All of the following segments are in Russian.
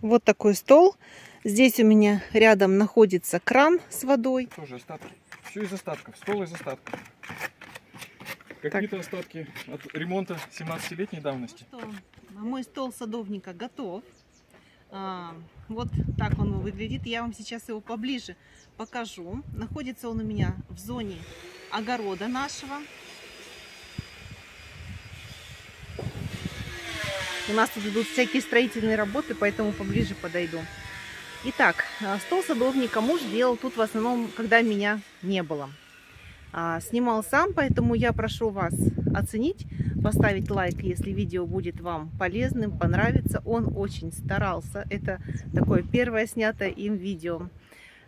Вот такой стол. Здесь у меня рядом находится кран с водой. Тоже остатки. Все из остатков. Стол из остатков. Какие-то остатки от ремонта 17-летней давности. Ну что, мой стол садовника готов. Вот так он выглядит. Я вам сейчас его поближе покажу. Находится он у меня в зоне огорода нашего. У нас тут идут всякие строительные работы, поэтому поближе подойду. Итак, стол садовника муж делал тут в основном, когда меня не было. Снимал сам, поэтому я прошу вас оценить, поставить лайк, если видео будет вам полезным, понравится. Он очень старался. Это такое первое снятое им видео.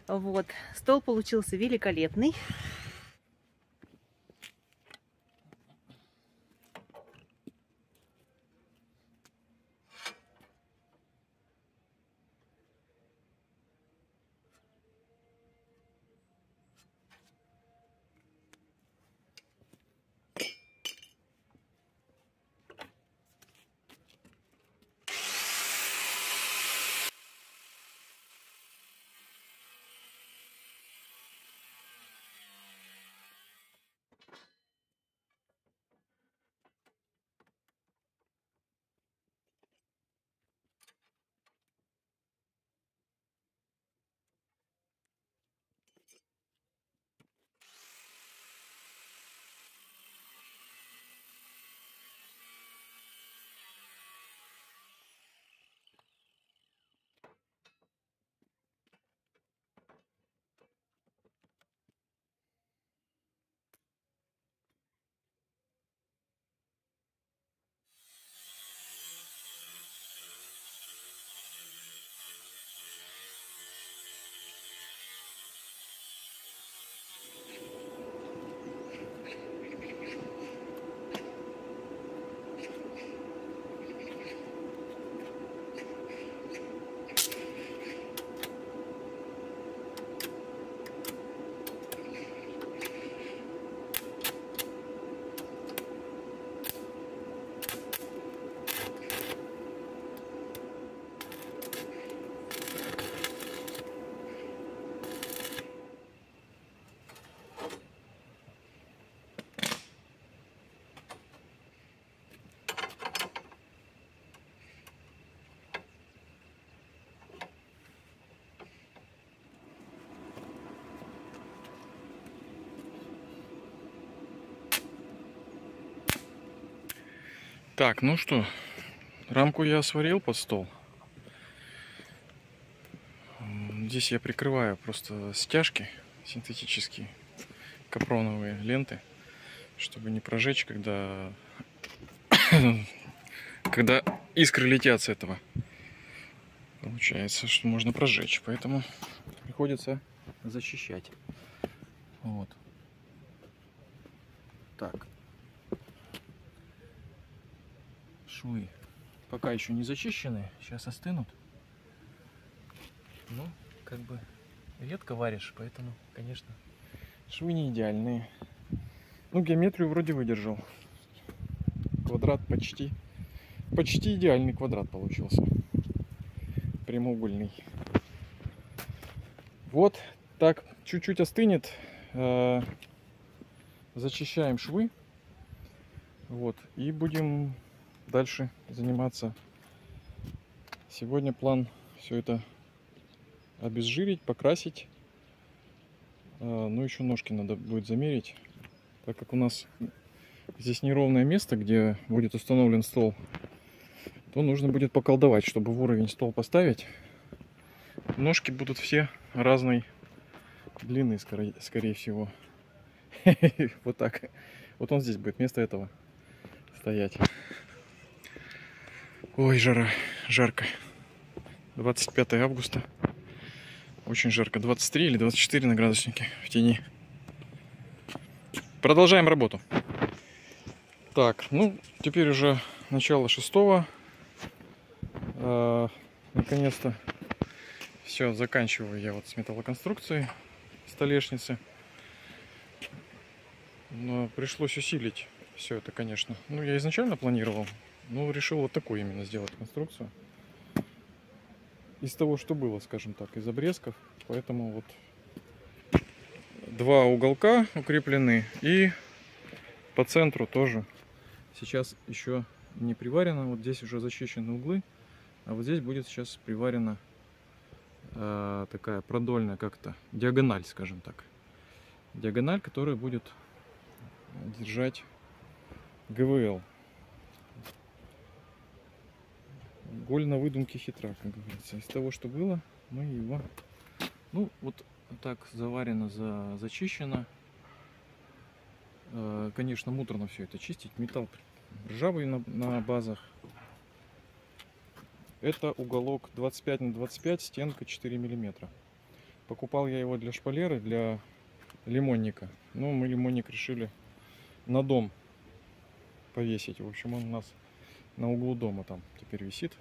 Вот. Стол получился великолепный. Так, ну что, рамку я сварил под стол. Здесь я прикрываю просто стяжки синтетические, капроновые ленты, чтобы не прожечь, когда искры летят с этого. Получается, что можно прожечь, поэтому приходится защищать. Вот. Так. Швы пока еще не зачищены, сейчас остынут. Ну, как бы редко варишь, поэтому, конечно, швы не идеальные. Ну, геометрию вроде выдержал. Квадрат почти идеальный квадрат получился. Прямоугольный. Вот так чуть-чуть остынет. Зачищаем швы. Вот. И будем дальше заниматься. Сегодня план все это обезжирить, покрасить. Ну, еще ножки надо будет замерить, так как у нас здесь неровное место, где будет установлен стол, то нужно будет поколдовать, чтобы в уровень стол поставить. Ножки будут все разной длины, скорее всего. Вот так. Вот он здесь будет вместо этого стоять. Ой, жара, жарко. 25 августа. Очень жарко. 23 или 24 на градуснике в тени. Продолжаем работу. Так, ну, теперь уже начало 6-го. Наконец-то все, заканчиваю я вот с металлоконструкцией столешницы. Но пришлось усилить все это, конечно. Ну, я изначально планировал, но решил вот такую именно сделать конструкцию. из того, что было, скажем так, из обрезков. Поэтому вот 2 уголка укреплены, и по центру тоже. Сейчас еще не приварено, вот здесь уже зачищены углы, а вот здесь будет сейчас приварена такая продольная, как-то диагональ, скажем так. Диагональ, которая будет держать ГВЛ. Голь на выдумке хитра, как говорится. Из того, что было, мы его... Ну, вот так заварено, зачищено. Конечно, муторно все это чистить. Металл ржавый на базах. Это уголок 25 на 25, стенка 4 миллиметра. Покупал я его для шпалеры, для лимонника. Но мы лимонник решили на дом повесить. В общем, он у нас на углу дома там теперь висит.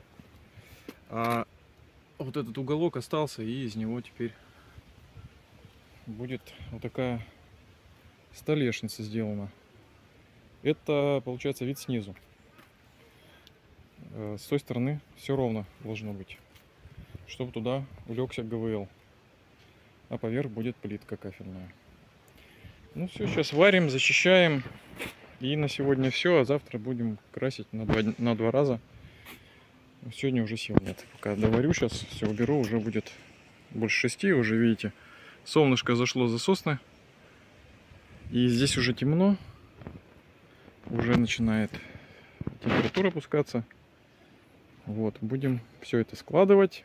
А вот этот уголок остался, и из него теперь будет вот такая столешница сделана. Это получается вид снизу. С той стороны все ровно должно быть, чтобы туда улегся ГВЛ, а поверх будет плитка кафельная. Ну все, сейчас варим, зачищаем, и на сегодня все, а завтра будем красить на два раза. Сегодня уже сил нет. Пока доварю, сейчас все уберу, уже будет больше 6, уже видите, солнышко зашло за сосны, и здесь уже темно, уже начинает температура опускаться. Вот, будем все это складывать.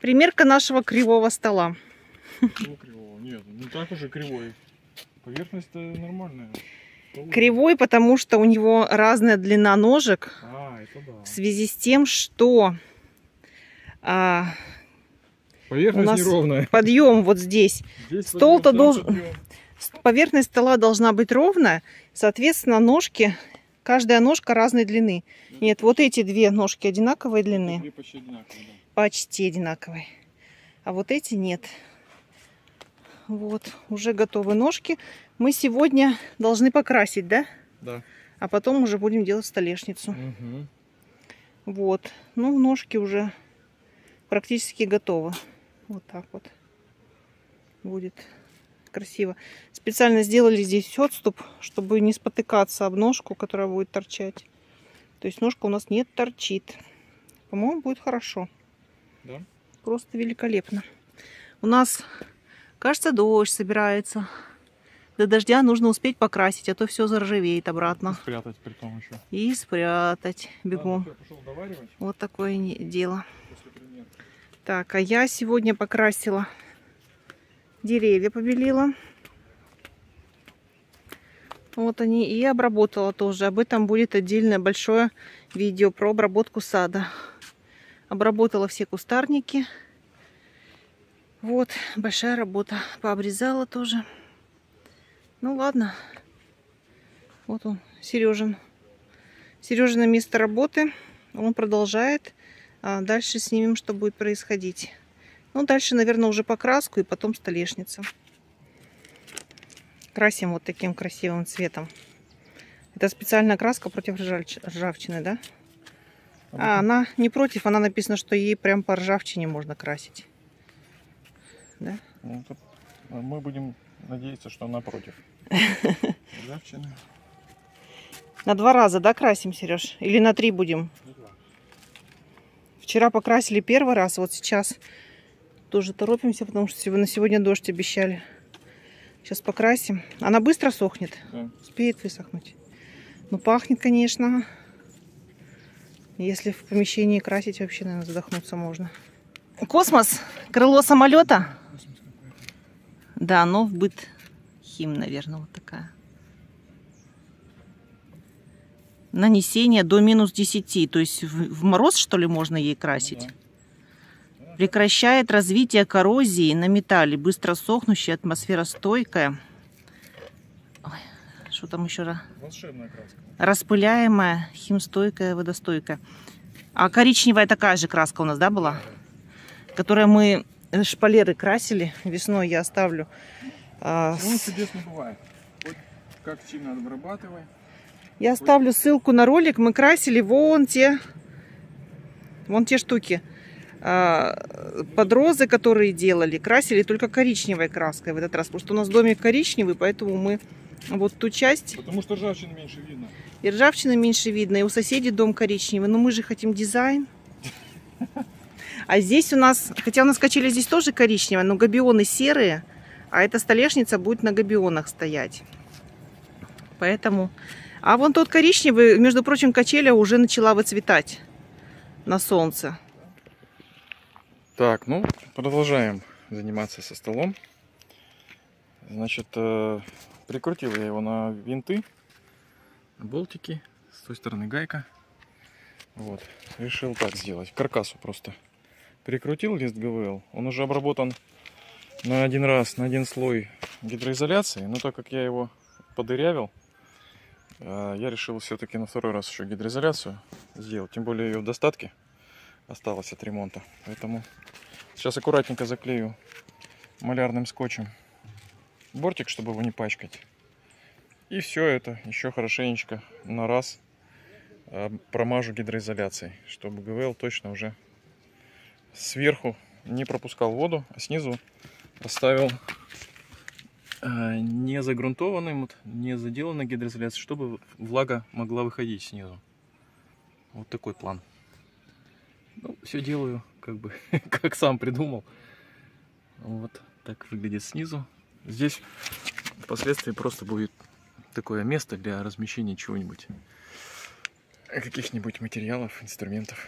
Примерка нашего кривого стола. Кривого? Нет, не так уже кривой. Поверхность-то нормальная. Кривой, потому что у него разная длина ножек. Это да. В связи с тем, что поверхность у нас неровная. Подъем вот здесь. Стол-то должен... Поверхность стола должна быть ровная. Соответственно, ножки, каждая ножка разной длины. Нет, вот эти две ножки одинаковой длины. Почти одинаковые, да. Почти одинаковые. А вот эти нет. Вот, уже готовы ножки. Мы сегодня должны покрасить, да? Да. А потом уже будем делать столешницу. Угу. Вот. Ну, ножки уже практически готовы. Вот так вот будет красиво. Специально сделали здесь отступ, чтобы не спотыкаться об ножку, которая будет торчать. То есть ножка у нас не торчит. По-моему, будет хорошо. Да? Просто великолепно. У нас, кажется, дождь собирается. До дождя нужно успеть покрасить, а то все заржавеет обратно. И спрятать при том еще. И спрятать бегом. Ладно, я пошел доваривать. Вот такое дело. После примерки. Так, а я сегодня покрасила деревья, побелила. Вот они. И обработала тоже. Об этом будет отдельное большое видео про обработку сада. Обработала все кустарники. Вот, большая работа. Пообрезала тоже. Ну ладно. Вот он, Сережин. Сережина место работы. Он продолжает. А дальше снимем, что будет происходить. Ну, дальше, наверное, уже покраску и потом столешница. Красим вот таким красивым цветом. Это специальная краска против ржавчины, да? А она не против, она написано, что ей прям по ржавчине можно красить. Да? Ну, мы будем надеяться, что она против. Ржавчины. На 2 раза, да, красим, Сереж? Или на 3 будем? Вчера покрасили 1 раз, вот сейчас тоже торопимся, потому что на сегодня дождь обещали. Сейчас покрасим. Она быстро сохнет. Да. Успеет высохнуть. Ну, пахнет, конечно. Если в помещении красить, вообще, наверное, задохнуться можно. Космос. Крыло самолета. Да, но в быт хим, наверное, вот такая. Нанесение до -10. То есть в мороз, что ли, можно ей красить? Да. Прекращает развитие коррозии на металле. Быстро сохнущая, атмосферостойкая. Ой, что там еще? Волшебная краска. Распыляемая, химстойкая, водостойкая. А коричневая такая же краска у нас, да, была? Которая мы шпалеры красили. Весной я оставлю. Ну, чудес не бывает. Хоть как сильно обрабатывай. Я оставлю ссылку на ролик. Мы красили вон те штуки. Под розы, которые делали, красили только коричневой краской в этот раз. Потому что у нас домик коричневый, поэтому мы вот ту часть... Потому что ржавчины меньше видно. И ржавчины меньше видно, и у соседей дом коричневый. Но мы же хотим дизайн. А здесь у нас, хотя у нас качели здесь тоже коричневые, но габионы серые, а эта столешница будет на габионах стоять. Поэтому... А вон тот коричневый, между прочим, качеля уже начала выцветать на солнце. Так, ну, продолжаем заниматься со столом. Значит, прикрутил я его на винты, болтики, с той стороны гайка. Вот, решил так сделать, к каркасу просто прикрутил лист ГВЛ. Он уже обработан на один раз, на один слой гидроизоляцией, но так как я его подырявил, я решил все-таки на второй раз еще гидроизоляцию сделать. Тем более ее в достатке осталось от ремонта. Поэтому сейчас аккуратненько заклею малярным скотчем бортик, чтобы его не пачкать. И все это еще хорошенечко на раз промажу гидроизоляцией, чтобы ГВЛ точно уже сверху не пропускал воду, а снизу оставил не загрунтованным, вот, не заделанной гидроизоляцией, чтобы влага могла выходить снизу. Вот такой план. Ну, все делаю как бы как сам придумал. Вот так выглядит снизу. Здесь впоследствии просто будет такое место для размещения чего-нибудь, каких-нибудь материалов, инструментов.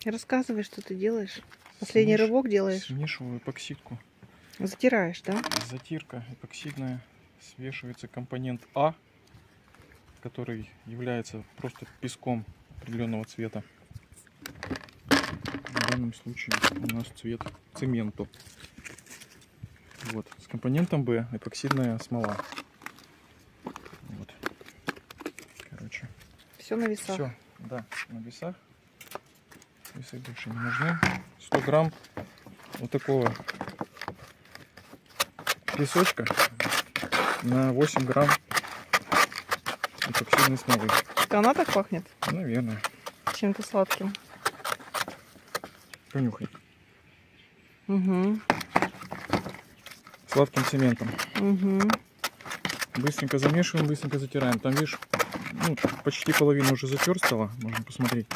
Рассказывай, что ты делаешь. Последний рывок делаешь. Смешиваю эпоксидку. Затираешь, да? Затирка эпоксидная. Смешивается компонент А, который является просто песком определенного цвета. В данном случае у нас цвет цементу. Вот. С компонентом Б эпоксидная смола. Вот. Короче. Все на весах. Все, да, на весах. Весы больше не нужны. 100 грамм вот такого песочка на 8 грамм эпоксидной смолы. Это она так пахнет? Наверное. Чем-то сладким. Понюхай. Угу. Сладким цементом. Угу. Быстренько замешиваем, быстренько затираем. Там, видишь, ну, почти половина уже затерстала. Можно посмотреть.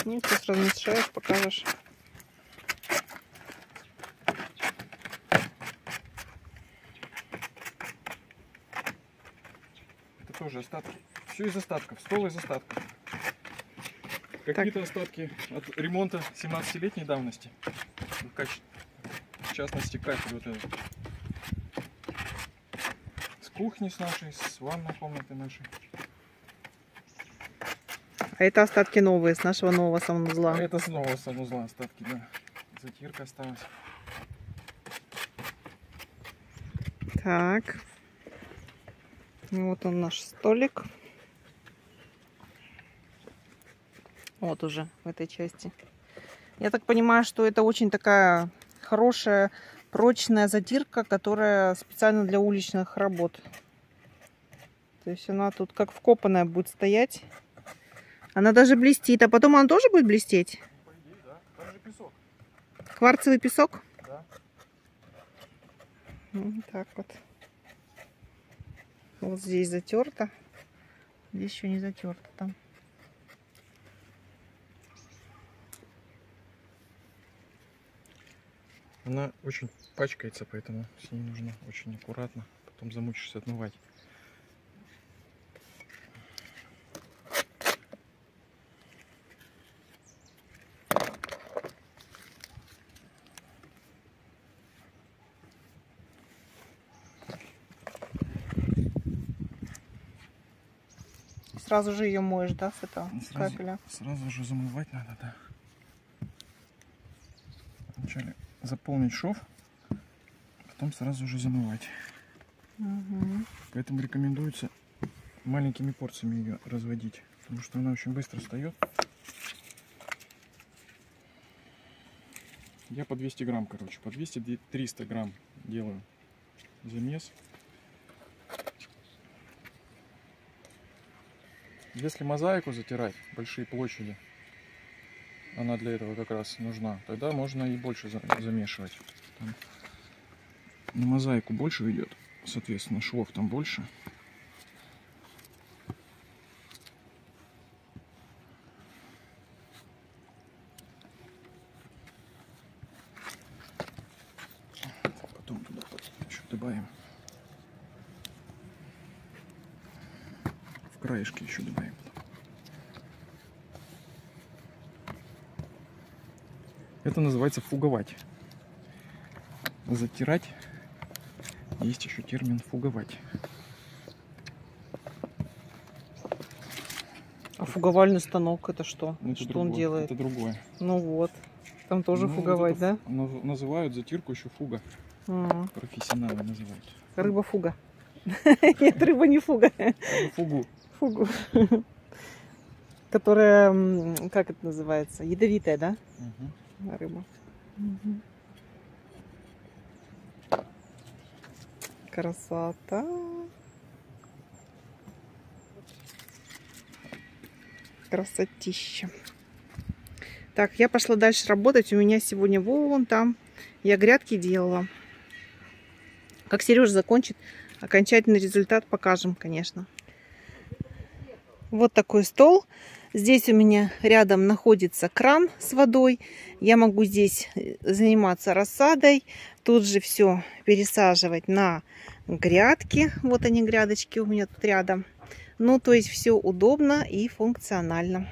Ну, сейчас размешаешь, покажешь. Это тоже остатки. Все из остатков. Стол из остатков. Какие-то остатки от ремонта 17-летней давности. В частности, кафель вот этот. С кухни с нашей, с ванной комнаты нашей. А это остатки новые, с нашего нового санузла. А это снова санузла остатки, да. Затирка осталась. Так. Вот он наш столик. Вот уже в этой части. Я так понимаю, что это очень такая хорошая, прочная затирка, которая специально для уличных работ. То есть она тут как вкопанная будет стоять. Она даже блестит. А потом она тоже будет блестеть? По идее, да. Там же песок. Кварцевый песок? Да. Вот так вот. Вот здесь затерто. Здесь еще не затерто. Там. Она очень пачкается, поэтому с ней нужно очень аккуратно. Потом замучишься отмывать. Сразу же ее моешь, да, с этого капеля? Сразу же замывать надо, да. Вначале заполнить шов, потом сразу же замывать. Угу. Поэтому рекомендуется маленькими порциями ее разводить, потому что она очень быстро встает. Я по 200 грамм, короче, по 200-300 грамм делаю замес. Если мозаику затирать, большие площади, она для этого как раз нужна, тогда можно и больше замешивать. Там на мозаику больше идет, соответственно, швов там больше. Потом туда еще добавим. В краешке еще добавим. Это называется фуговать. Затирать. Есть еще термин фуговать. А фуговальный станок это что? Ну, это что другое, он делает? Это другое. Ну вот. Там тоже Ну, фуговать, вот да? Называют затирку еще фуга. Профессионалы называют. Рыба-фуга. Нет, рыба не фуга. Фугу. Фугу. Которая, как это называется? Ядовитая, да? Угу. Рыба. Угу. Красота. Красотища. Так, я пошла дальше работать. У меня сегодня вон там. Я грядки делала. Как Сережа закончит, окончательный результат покажем, конечно. Вот такой стол. Здесь у меня рядом находится кран с водой. Я могу здесь заниматься рассадой. Тут же все пересаживать на грядки. Вот они, грядочки у меня тут рядом. Ну, то есть все удобно и функционально.